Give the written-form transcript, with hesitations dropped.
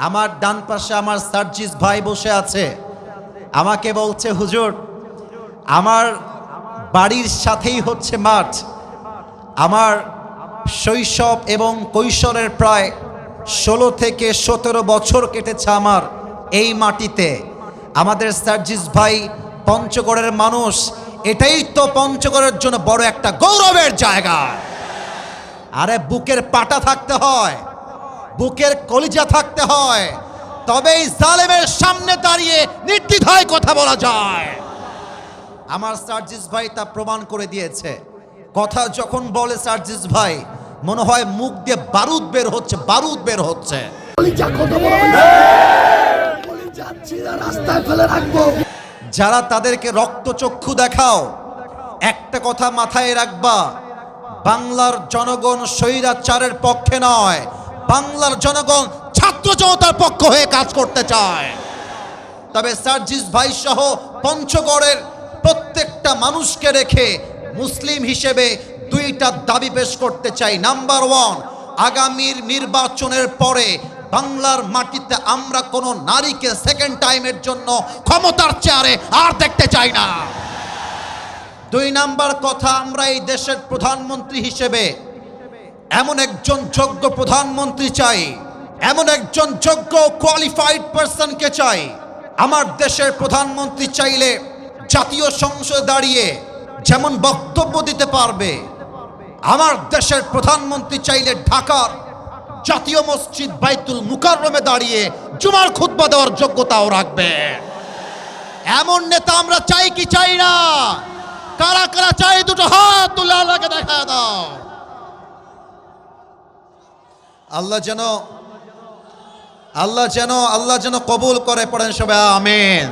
আমার ডান পাশে আমার সার্জিস ভাই বসে আছে, আমাকে বলছে হুজুর আমার বাড়ির সাথেই হচ্ছে মাঠ, আমার শৈশব এবং কৈশোরের প্রায় 16 থেকে 17 বছর কেটেছে আমার এই মাটিতে। আমাদের সার্জিস ভাই পঞ্চগড়ের মানুষ, এটাই তো পঞ্চগড়ের জন্য বড় একটা গৌরবের জায়গা। আরে বুকের পাটা থাকতে হয়, বুকের কলিজা থাকতে হয়, তবেই জালেমের সামনে দাঁড়িয়ে নির্দ্বিধায় কথা বলা যায়। আমার সার্জিস ভাই তা প্রমাণ করে দিয়েছে। কথা যখন বলে সার্জিস ভাই মনে হয় মুখ দিয়ে বারুদ বের হচ্ছে, বারুদ বের হচ্ছে। যারা তাদেরকে রক্তচক্ষু দেখাও, একটা কথা মাথায় রাখবা, বাংলার জনগণ স্বৈরাচারের পক্ষে নয়, বাংলার জনগণ ছাত্র জনতার পক্ষ হয়ে কাজ করতে চায়। তবে সার্জিস ভাই সহ পঞ্চগড়ের প্রত্যেকটা মানুষকে রেখে মুসলিম হিসেবে দুইটা দাবি পেশ করতে চাই। নাম্বার 1, আগামীর নির্বাচনের পরে বাংলার মাটিতে আমরা কোনো নারীকে সেকেন্ড টাইমের জন্য ক্ষমতার চেয়ারে আর দেখতে চাই না। 2 নাম্বার কথা, আমরা এই দেশের প্রধানমন্ত্রী হিসেবে এমন একজন যোগ্য প্রধানমন্ত্রী চাই, এমন একজন যোগ্য কোয়ালিফাইড পারসনকে চাই। আমার দেশের প্রধানমন্ত্রী চাইলে জাতীয় সংসদে দাঁড়িয়ে যেমন বক্তব্য দিতে পারবে, আমার দেশের প্রধানমন্ত্রী চাইলে ঢাকার জাতীয় মসজিদ বাইতুল মুকাররমে দাঁড়িয়ে জুমার খুতবা দেওয়ার যোগ্যতাও রাখবে। এমন নেতা আমরা চাই কি চাই না? কারা কারা চাই দুটো হাত তুলে আল্লাহকে দেখা দাও। আল্লাহ যেন কবুল করে, পড়েন সবাই আমিন।